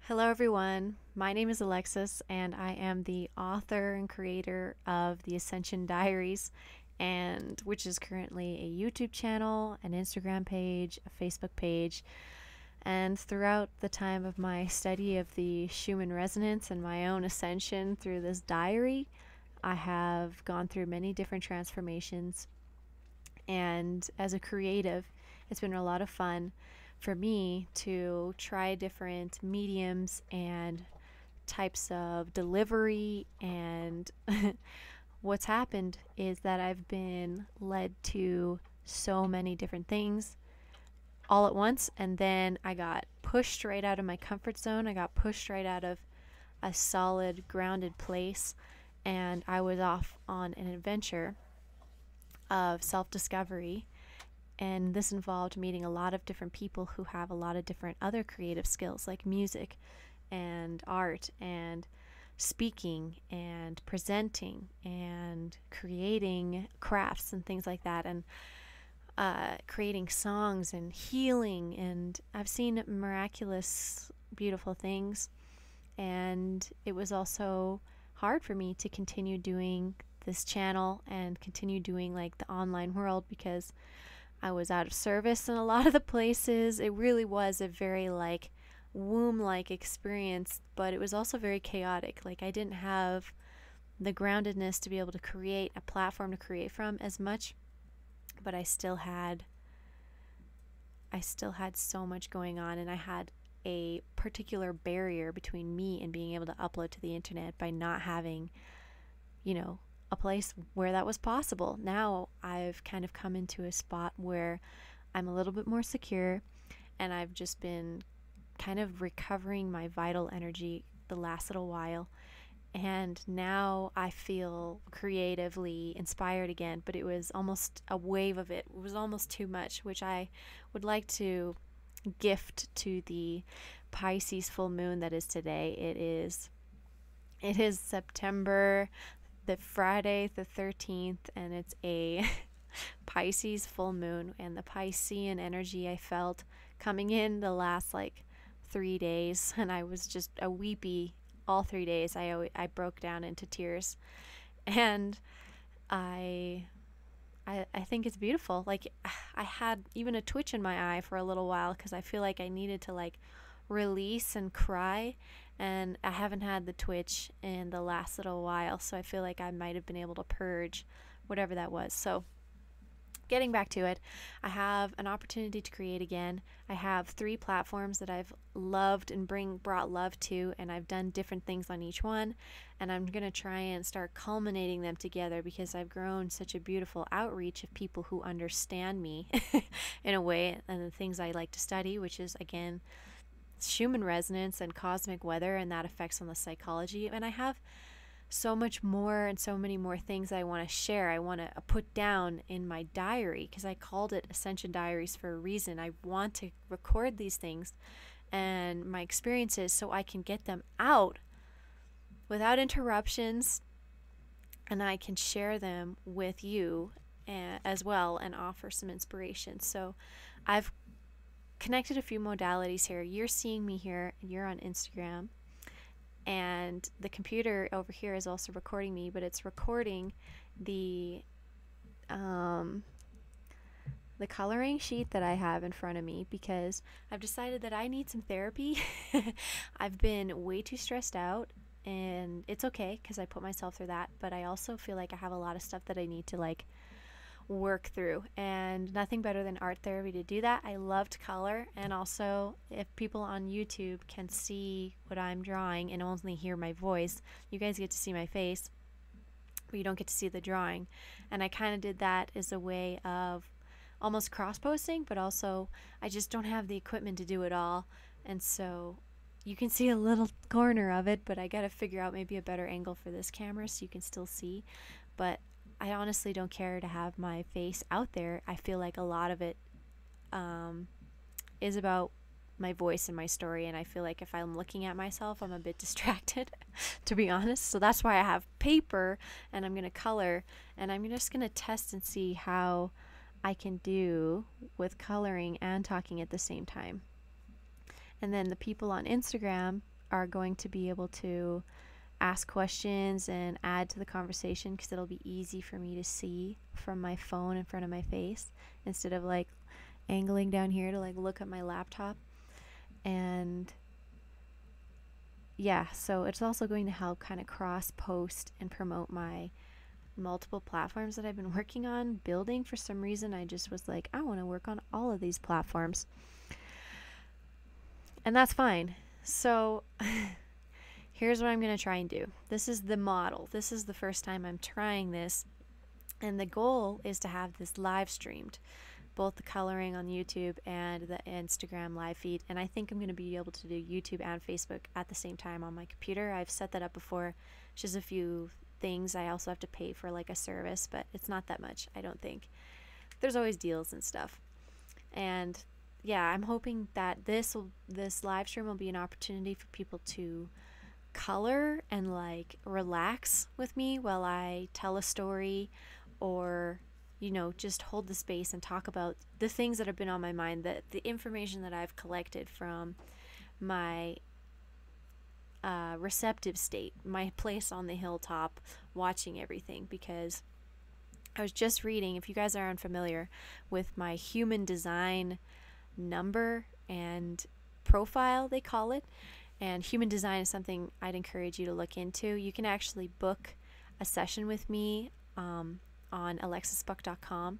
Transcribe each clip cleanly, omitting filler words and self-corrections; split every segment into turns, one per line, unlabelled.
Hello, everyone. My name is Alexis, and I am the author and creator of the Ascension Diaries, and which is currently a YouTube channel, an Instagram page, a Facebook page. And throughout the time of my study of the Schumann resonance and my own ascension through this diary, I have gone through many different transformations. And as a creative, it's been a lot of fun for me to try different mediums and types of delivery. And what's happened is that I've been led to so many different things all at once, and then I got pushed right out of my comfort zone. I got pushed right out of a solid, grounded place, and I was off on an adventure of self discovery. And this involved meeting a lot of different people who have a lot of different other creative skills like music and art and speaking and presenting and creating crafts and things like that, and creating songs and healing. And I've seen miraculous, beautiful things. And it was also hard for me to continue doing this channel and continue doing like the online world because I was out of service in a lot of the places. It really was a very like womb like experience, but it was also very chaotic. Like I didn't have the groundedness to be able to create a platform to create from as much, but I still had so much going on, and I had a particular barrier between me and being able to upload to the internet by not having, you know, a place where that was possible. Now I've kind of come into a spot where I'm a little bit more secure, and I've just been kind of recovering my vital energy the last little while. And now I feel creatively inspired again, but it was almost a wave of it. It was almost too much, which I would like to gift to the Pisces full moon that is today. It is September the Friday the 13th, and it's a Pisces full moon. And the Piscean energy I felt coming in the last like 3 days, and I was just a weepy all 3 days. I broke down into tears, and I I think it's beautiful. Like I had even a twitch in my eye for a little while because I feel like I needed to like release and cry, and I haven't had the twitch in the last little while, so I feel like I might have been able to purge whatever that was. So getting back to it, I have an opportunity to create again. I have 3 platforms that I've loved and brought love to, and I've done different things on each one, and I'm going to try and start culminating them together because I've grown such a beautiful outreach of people who understand me in a way, and the things I like to study, which is again Schumann resonance and cosmic weather and that effects on the psychology. And I have so much more and so many more things I want to share. I want to put down in my diary because I called it Ascension Diaries for a reason. I want to record these things and my experiences so I can get them out without interruptions, and I can share them with you as well and offer some inspiration. So I've connected a few modalities here. You're seeing me here and you're on Instagram, and the computer over here is also recording me, but it's recording the the coloring sheet that I have in front of me because I've decided that I need some therapy. I've been way too stressed out, and it's okay because I put myself through that, but I also feel like I have a lot of stuff that I need to like work through, and nothing better than art therapy to do that. I love to color, and also if people on YouTube can see what I'm drawing and only hear my voice, you guys get to see my face, but you don't get to see the drawing. And I kind of did that as a way of almost cross-posting, but also I just don't have the equipment to do it all, and so you can see a little corner of it, but I gotta figure out maybe a better angle for this camera so you can still see. But I honestly don't care to have my face out there. I feel like a lot of it is about my voice and my story, and I feel like if I'm looking at myself, I'm a bit distracted, to be honest. So that's why I have paper, and I'm going to color, and I'm just going to test and see how I can do with coloring and talking at the same time. And then the people on Instagram, are going to be able to ask questions and add to the conversation, because it'll be easy for me to see from my phone in front of my face instead of like angling down here to like look at my laptop. And yeah, so it's also going to help kind of cross post and promote my multiple platforms that I've been working on building. For some reason, I just was like, I want to work on all of these platforms. And that's fine. So here's what I'm going to try and do. This is the model. This is the first time I'm trying this. And the goal is to have this live streamed, both the coloring on YouTube and the Instagram live feed. And I think I'm going to be able to do YouTube and Facebook at the same time on my computer. I've set that up before. It's just a few things I also have to pay for, like a service, but it's not that much, I don't think. There's always deals and stuff. And yeah, I'm hoping that this live stream will be an opportunity for people to color and like relax with me while I tell a story, or just hold the space and talk about the things that have been on my mind, the information that I've collected from my receptive state, my place on the hilltop, watching everything. Because I was just reading, if you guys are unfamiliar with my human design number and profile, they call it, and human design is something I'd encourage you to look into. You can actually book a session with me on alexisbuck.com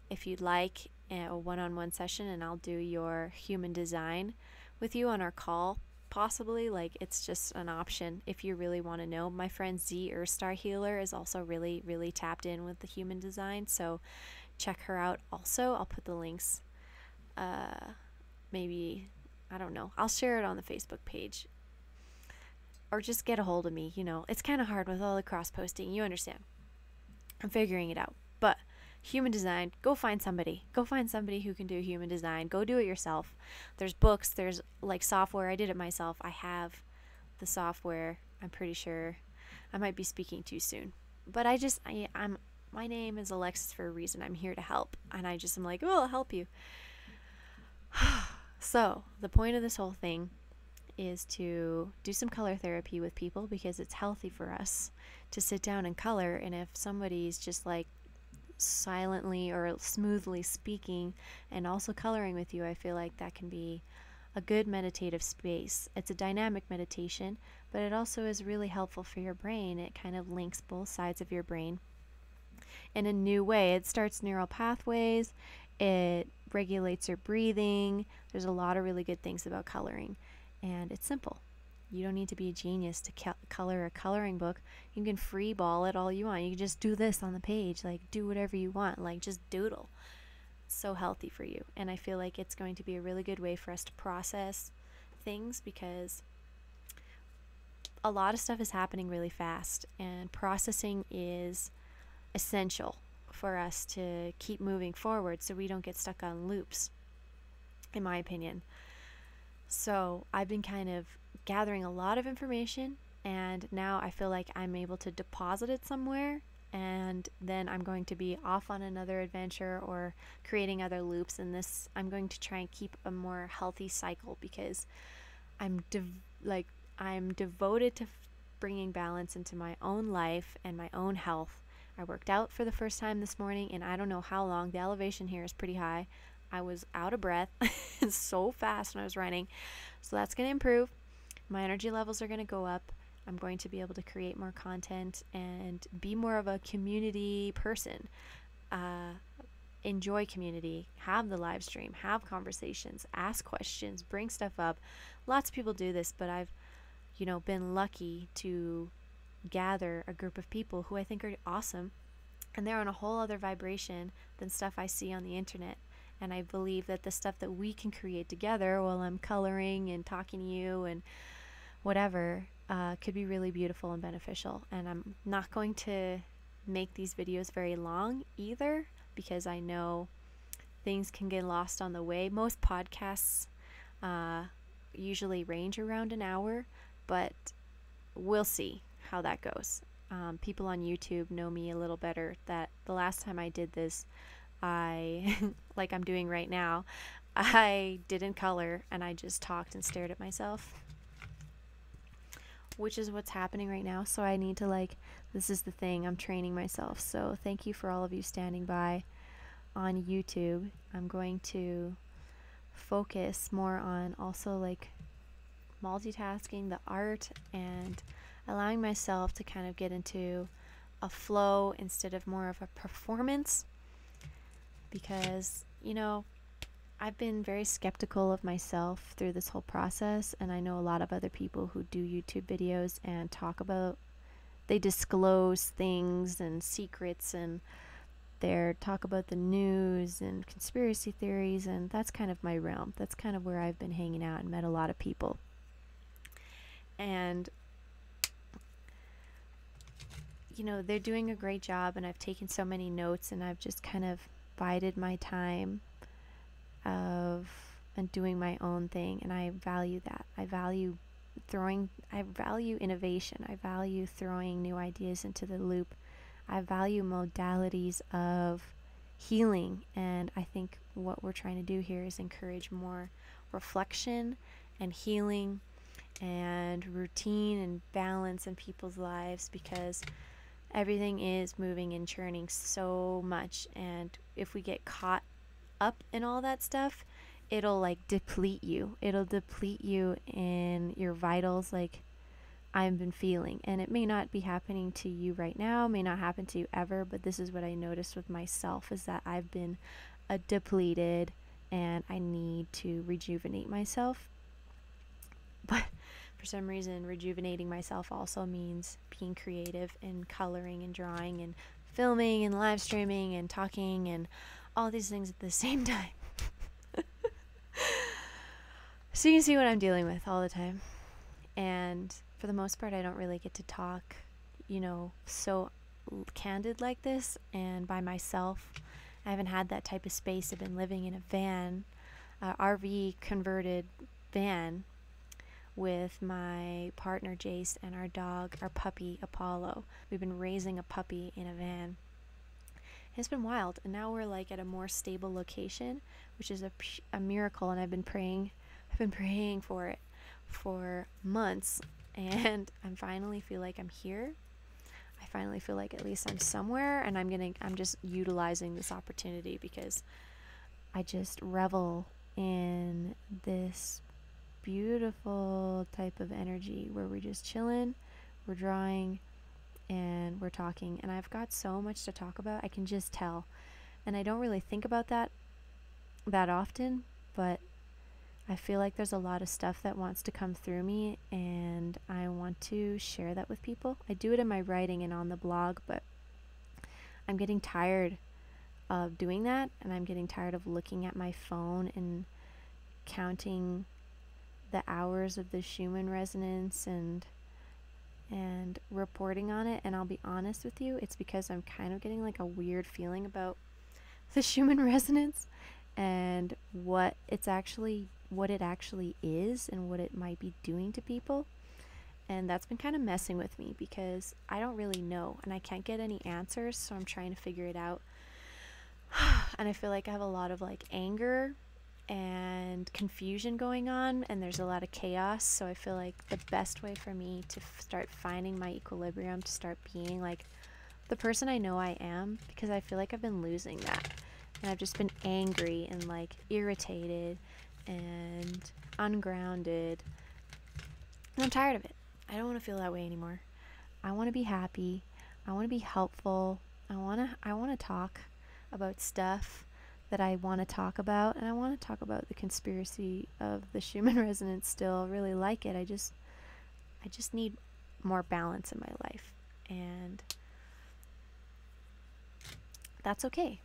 if you'd like, a one-on-one session, and I'll do your human design with you on our call. Possibly, like, it's just an option if you really want to know. My friend Z Earthstar Healer is also really, really tapped in with the human design, so check her out also. I'll put the links, maybe, I don't know, I'll share it on the Facebook page, or just get a hold of me. It's kind of hard with all the cross posting, you understand. I'm figuring it out. But human design, go find somebody who can do human design. Go do it yourself. There's books, there's like software. I did it myself. I have the software. I'm pretty sure. I might be speaking too soon, but I'm my name is Alexis for a reason. I'm here to help, and I'm like, oh, I'll help you. So the point of this whole thing is to do some color therapy with people, because it's healthy for us to sit down and color. And if somebody's just like silently or smoothly speaking and also coloring with you, I feel like that can be a good meditative space. It's a dynamic meditation, but it also is really helpful for your brain. It kind of links both sides of your brain in a new way. It starts neural pathways, it regulates your breathing. There's a lot of really good things about coloring, and it's simple. You don't need to be a genius to color a coloring book. You can free ball it all you want. You can just do this on the page, like do whatever you want, like just doodle. It's so healthy for you, and I feel like it's going to be a really good way for us to process things, because a lot of stuff is happening really fast, and processing is essential for us to keep moving forward so we don't get stuck on loops, in my opinion. So I've been kind of gathering a lot of information, and now I feel like I'm able to deposit it somewhere, and then I'm going to be off on another adventure or creating other loops. And this, I'm going to try and keep a more healthy cycle, because I'm devoted to bringing balance into my own life and my own health. I worked out for the first time this morning, and I don't know how long. The elevation here is pretty high. I was out of breath so fast when I was running. So that's going to improve. My energy levels are going to go up. I'm going to be able to create more content and be more of a community person. Enjoy community, have the live stream, have conversations, ask questions, bring stuff up. Lots of people do this, but I've, been lucky to gather a group of people who I think are awesome, and they're on a whole other vibration than stuff I see on the internet. And I believe that the stuff that we can create together while I'm coloring and talking to you and whatever could be really beautiful and beneficial. And I'm not going to make these videos very long either, because I know things can get lost on the way. Most podcasts usually range around an hour, but we'll see how that goes. People on YouTube know me a little better, that the last time I did this, I, like I'm doing right now, I didn't color, and I just talked and stared at myself. which is what's happening right now. So I need to, like, this is the thing, I'm training myself. So thank you for all of you standing by on YouTube. I'm going to focus more on also like multitasking the art and allowing myself to kind of get into a flow instead of more of a performance, because I've been very skeptical of myself through this whole process, and I know a lot of other people who do YouTube videos and they disclose things and secrets, and they talk about the news and conspiracy theories, and that's kind of my realm. That's kind of where I've been hanging out and met a lot of people. And they're doing a great job, and I've taken so many notes, and I've just kind of bided my time and doing my own thing, and I value that. I value innovation. I value throwing new ideas into the loop. I value modalities of healing, and I think what we're trying to do here is encourage more reflection and healing and routine and balance in people's lives, because everything is moving and churning so much, and if we get caught up in all that stuff, it'll like deplete you. It'll deplete you in your vitals, like I've been feeling. And it may not be happening to you right now, may not happen to you ever, but this is what I noticed with myself, is that I've been depleted and I need to rejuvenate myself. But for some reason, rejuvenating myself also means being creative and coloring and drawing and filming and live streaming and talking and all these things at the same time. So you can see what I'm dealing with all the time. And for the most part, I don't really get to talk, so candid like this and by myself. I haven't had that type of space. I've been living in a van, RV converted van, with my partner Jace and our dog, our puppy Apollo. We've been raising a puppy in a van. It's been wild, and now we're like at a more stable location, which is a miracle, and I've been praying for it for months, and I finally feel like I'm here. I finally feel like at least I'm somewhere, and I'm just utilizing this opportunity because I just revel in this beautiful type of energy where we're just chilling, we're drawing, and we're talking, and I've got so much to talk about. I can just tell, and I don't really think about that often, but I feel like there's a lot of stuff that wants to come through me, and I want to share that with people. I do it in my writing and on the blog, but I'm getting tired of doing that, and I'm getting tired of looking at my phone and counting the hours of the Schumann resonance and reporting on it. And I'll be honest with you, it's because I'm kind of getting like a weird feeling about the Schumann resonance and what it actually is and what it might be doing to people. And that's been kind of messing with me because I don't really know, and I can't get any answers, so I'm trying to figure it out. And I feel like I have a lot of like anger and confusion going on, and there's a lot of chaos. So I feel like the best way for me to start finding my equilibrium, to start being like the person I know I am, because I feel like I've been losing that, and I've just been angry and like irritated and ungrounded, and I'm tired of it. I don't want to feel that way anymore. I want to be happy. I want to be helpful. I want to talk about stuff that I want to talk about, and I want to talk about the conspiracy of the Schumann resonance still. I really like it. I just need more balance in my life, and that's okay.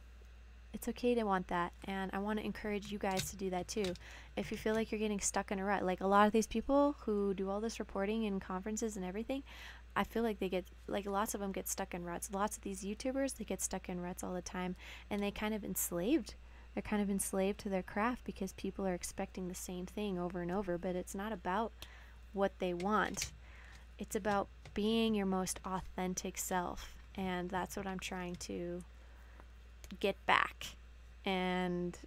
It's okay to want that, and I want to encourage you guys to do that too. If you feel like you're getting stuck in a rut, like a lot of these people who do all this reporting and conferences and everything, I feel like they get, like lots of them get stuck in ruts. Lots of these YouTubers, they get stuck in ruts all the time, and they kind of enslaved. They're kind of enslaved to their craft because people are expecting the same thing over and over, but it's not about what they want. It's about being your most authentic self, and that's what I'm trying to get back, and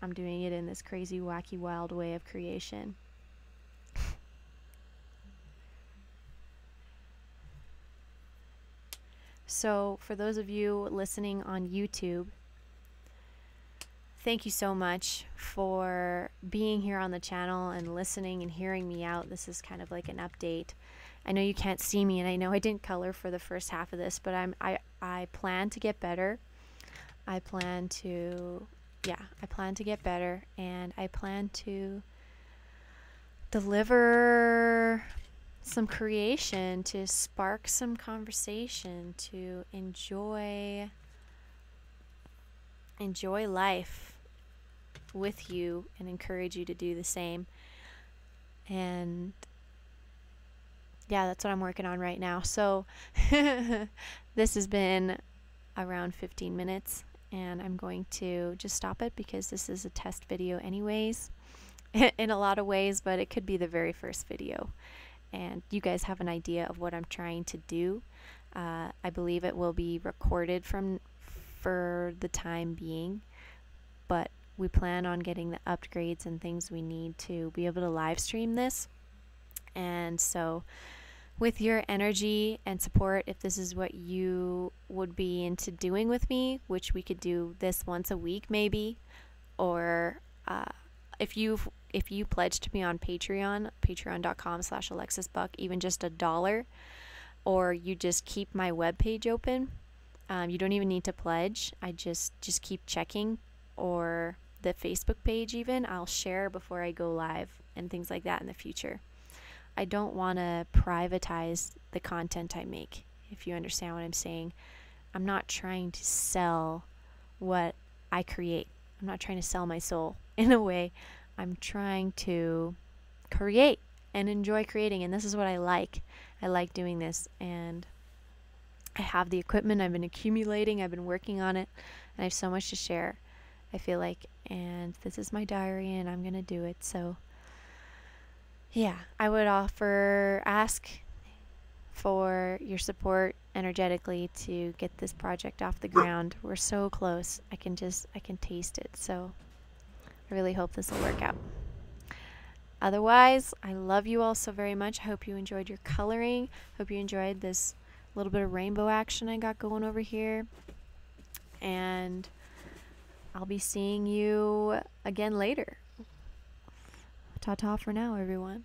I'm doing it in this crazy, wacky, wild way of creation. So for those of you listening on YouTube, thank you so much for being here on the channel and listening and hearing me out. This is kind of like an update. I know you can't see me, and I know I didn't color for the first half of this, but I plan to get better. I plan to get better, and I plan to deliver some creation to spark some conversation, to enjoy life with you and encourage you to do the same. And yeah, that's what I'm working on right now. So this has been around 15 minutes, and I'm going to just stop it because this is a test video anyways in a lot of ways, but it could be the very first video, and you guys have an idea of what I'm trying to do. I believe it will be recorded for the time being, but we plan on getting the upgrades and things we need to be able to live stream this. And so with your energy and support, if this is what you would be into doing with me, which we could do this once a week maybe, or if you pledge to me on Patreon, patreon.com/AlexisBuck, even just $1, or you just keep my webpage open, you don't even need to pledge. I just keep checking, or the Facebook page even, I'll share before I go live and things like that in the future. I don't want to privatize the content I make, if you understand what I'm saying. I'm not trying to sell what I create. I'm not trying to sell my soul in a way. I'm trying to create and enjoy creating, and this is what I like. I like doing this, and I have the equipment. I've been accumulating. I've been working on it, and I have so much to share, I feel like, and this is my diary, and I'm gonna do it. So yeah, I would ask for your support energetically to get this project off the ground. We're so close. I can taste it. So I really hope this will work out. Otherwise, I love you all so very much. I hope you enjoyed your coloring. Hope you enjoyed this little bit of rainbow action I got going over here. And I'll be seeing you again later. Ta-ta for now, everyone.